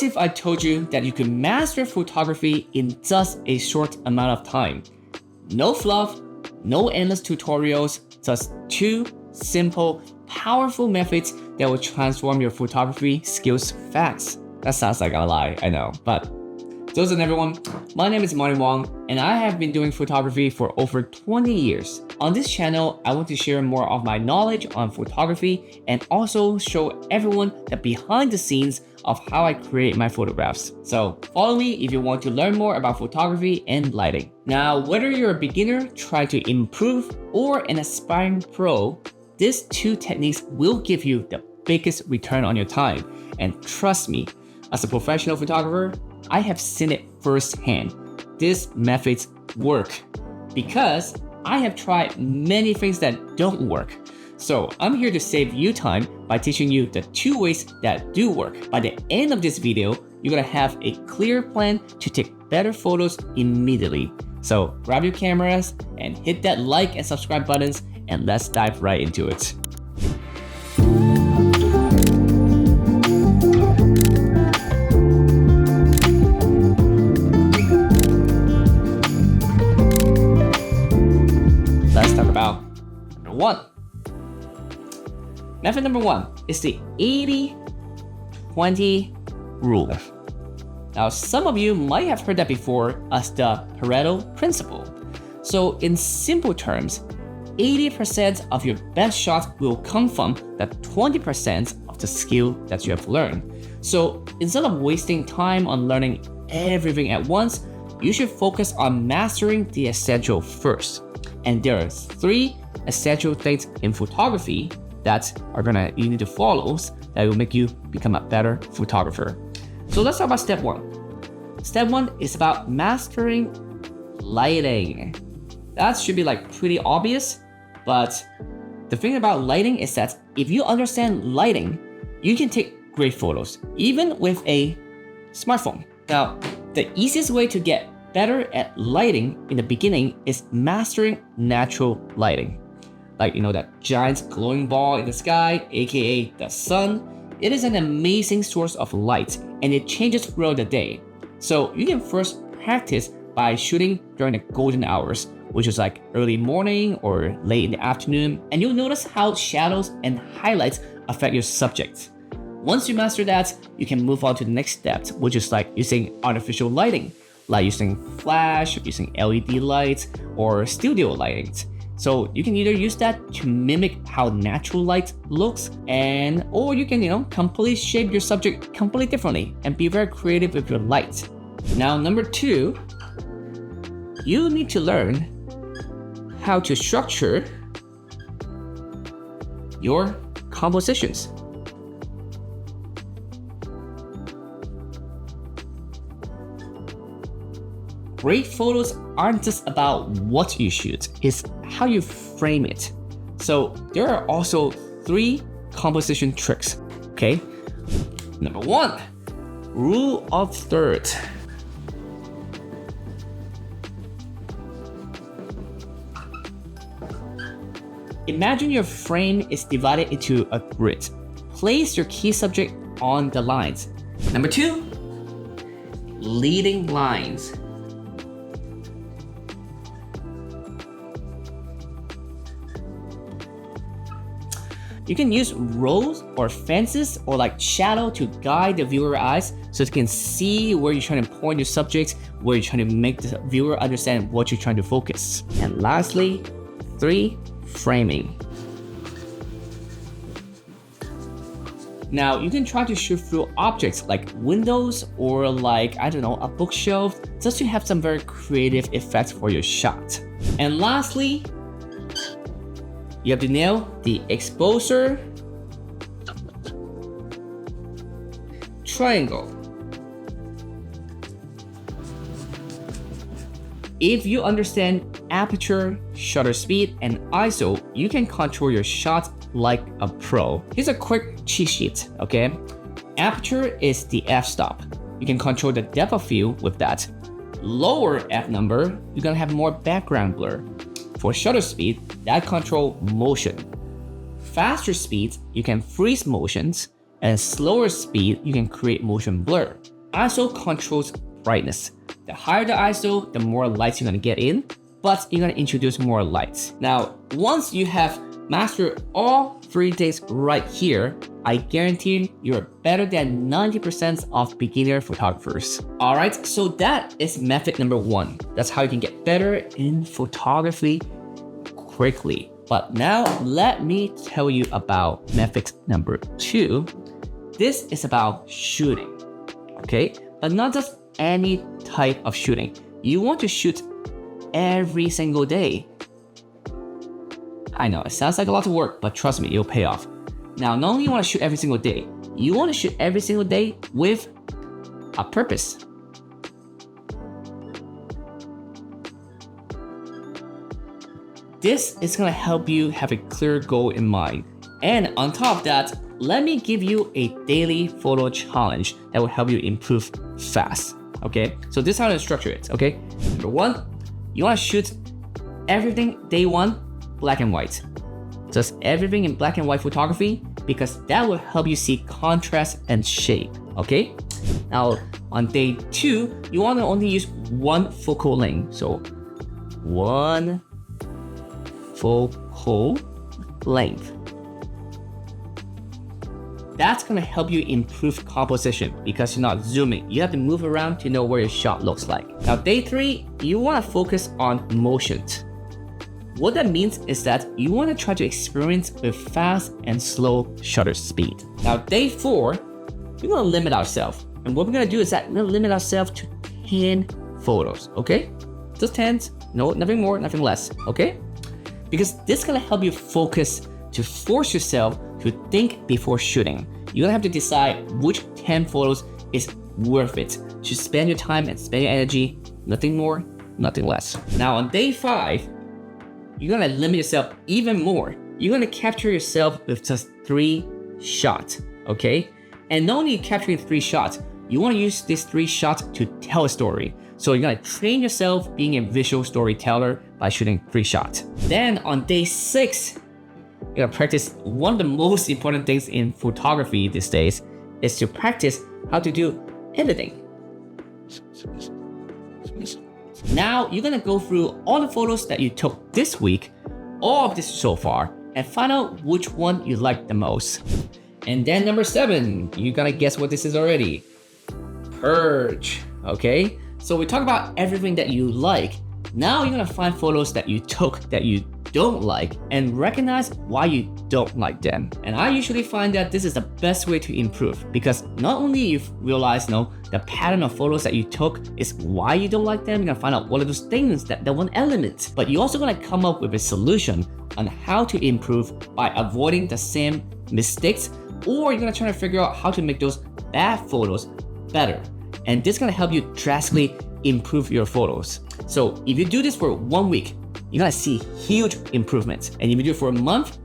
if I told you that you could master photography in just a short amount of time? No fluff, no endless tutorials, just 2 simple, powerful methods that will transform your photography skills fast. That sounds like a lie, I know, but listen everyone, my name is Wong, and I have been doing photography for over 20 years. On this channel, I want to share more of my knowledge on photography and also show everyone the behind the scenes of how I create my photographs. So follow me if you want to learn more about photography and lighting. Now, whether you're a beginner trying to improve or an aspiring pro, these 2 techniques will give you the biggest return on your time. And trust me, as a professional photographer, I have seen it firsthand. These methods work because I have tried many things that don't work. So I'm here to save you time by teaching you the 2 ways that do work. By the end of this video, you're gonna have a clear plan to take better photos immediately. So grab your cameras and hit that like and subscribe buttons, and let's dive right into it. Let's talk about number 1. Method number 1 is the 80-20 rule. Now, some of you might have heard that before as the Pareto principle. So in simple terms, 80% of your best shots will come from the 20% of the skill that you have learned. So instead of wasting time on learning everything at once, you should focus on mastering the essential first. And there are 3 essential things in photography that you need to follow that will make you become a better photographer. So let's talk about step 1. Step 1 is about mastering lighting. That should be like pretty obvious, but the thing about lighting is that if you understand lighting, you can take great photos, even with a smartphone. Now, the easiest way to get better at lighting in the beginning is mastering natural lighting. Like, that giant glowing ball in the sky, aka the sun. It is an amazing source of light and it changes throughout the day. So you can first practice by shooting during the golden hours, which is like early morning or late in the afternoon, and you'll notice how shadows and highlights affect your subject. Once you master that, you can move on to the next step, which is like using artificial lighting, like using flash, using LED lights, or studio lighting. So you can either use that to mimic how natural light looks, or you can, completely shape your subject completely differently and be very creative with your light. Now, number 2, you need to learn how to structure your compositions. Great photos aren't just about what you shoot, it's how you frame it. So there are also 3 composition tricks, okay? Number 1, rule of third. Imagine your frame is divided into a grid. Place your key subject on the lines. Number 2, leading lines. You can use rows or fences or like shadow to guide the viewer eyes so you can see where you're trying to point your subject, where you're trying to make the viewer understand what you're trying to focus. And lastly, 3, framing. Now, you can try to shoot through objects like windows or like, a bookshelf, just to have some very creative effects for your shot. And lastly, you have to nail the exposure triangle. If you understand aperture, shutter speed, and ISO, you can control your shot like a pro. Here's a quick cheat sheet, okay? Aperture is the f-stop. You can control the depth of field with that. Lower f number, you're gonna have more background blur. For shutter speed, that control motion. Faster speeds, you can freeze motions, and slower speed, you can create motion blur. ISO controls brightness. The higher the ISO, the more lights you're gonna get in, but you're gonna introduce more lights. Now, once you have mastered all 3 days right here, I guarantee you're better than 90% of beginner photographers. All right, so that is method number 1. That's how you can get better in photography quickly. But now let me tell you about method number 2. This is about shooting, okay? But not just any type of shooting. You want to shoot every single day. I know, it sounds like a lot of work, but trust me, it'll pay off. Now, not only you want to shoot every single day, you want to shoot every single day with a purpose. This is going to help you have a clear goal in mind. And on top of that, let me give you a daily photo challenge that will help you improve fast. Okay, so this is how to structure it. Okay, number 1, you want to shoot everything day 1 black and white. Just everything in black and white photography, because that will help you see contrast and shape. Okay, now on day 2, you want to only use 1 focal length. So 1 focal length. That's gonna help you improve composition because you're not zooming. You have to move around to know where your shot looks like. Now, day 3, you wanna focus on motion. What that means is that you wanna try to experiment with fast and slow shutter speed. Now, day 4, we're gonna limit ourselves. And what we're gonna do is that we're gonna limit ourselves to 10 photos, okay? Just 10, no, nothing more, nothing less, okay? Because this is gonna help you focus to force yourself to think before shooting. You're gonna have to decide which 10 photos is worth it to spend your time and spend your energy, nothing more, nothing less. Now on day 5, you're gonna limit yourself even more. You're gonna capture yourself with just 3 shots, okay? And not only capturing 3 shots, you wanna use these 3 shots to tell a story. So you're gonna train yourself being a visual storyteller by shooting 3 shots. Then on day 6, you're gonna practice one of the most important things in photography these days is to practice how to do editing. Now you're gonna go through all the photos that you took this week, all of this so far, and find out which one you like the most. And then number 7, you're gonna guess what this is already. Purge, okay? So we talk about everything that you like. Now you're gonna find photos that you took that you don't like and recognize why you don't like them. And I usually find that this is the best way to improve because not only you've realized, the pattern of photos that you took is why you don't like them, you're gonna find out what are those things that one element, but you're also gonna come up with a solution on how to improve by avoiding the same mistakes, or you're gonna try to figure out how to make those bad photos better. And this is gonna help you drastically improve your photos. So if you do this for 1 week, you're gonna see huge improvements. And if you do it for a month,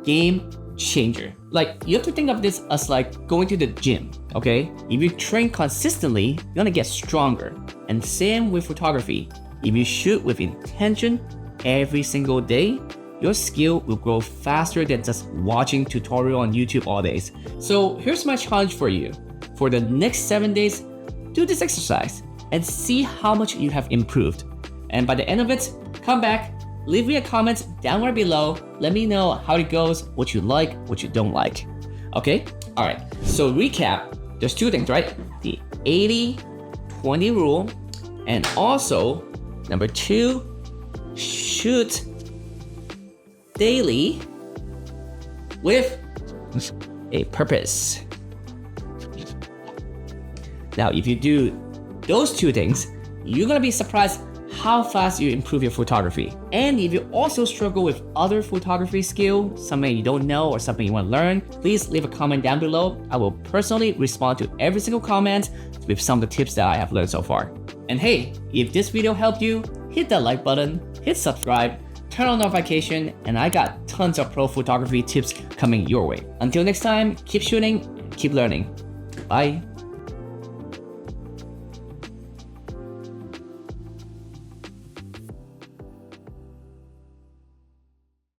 game changer. Like, you have to think of this as like going to the gym, okay? If you train consistently, you're gonna get stronger. And same with photography. If you shoot with intention every single day, your skill will grow faster than just watching tutorial on YouTube all days. So here's my challenge for you. For the next 7 days, do this exercise and see how much you have improved. And by the end of it, come back, leave me a comment down right below. Let me know how it goes, what you like, what you don't like. Okay? All right. So recap, there's 2 things, right? The 80-20 rule, and also number 2, shoot daily with a purpose. Now, if you do those 2 things, you're gonna be surprised how fast you improve your photography. And if you also struggle with other photography skill, something you don't know or something you want to learn, please leave a comment down below. I will personally respond to every single comment with some of the tips that I have learned so far. And hey, if this video helped you, hit that like button, hit subscribe, turn on notification, and I got tons of pro photography tips coming your way. Until next time, keep shooting, keep learning. Bye.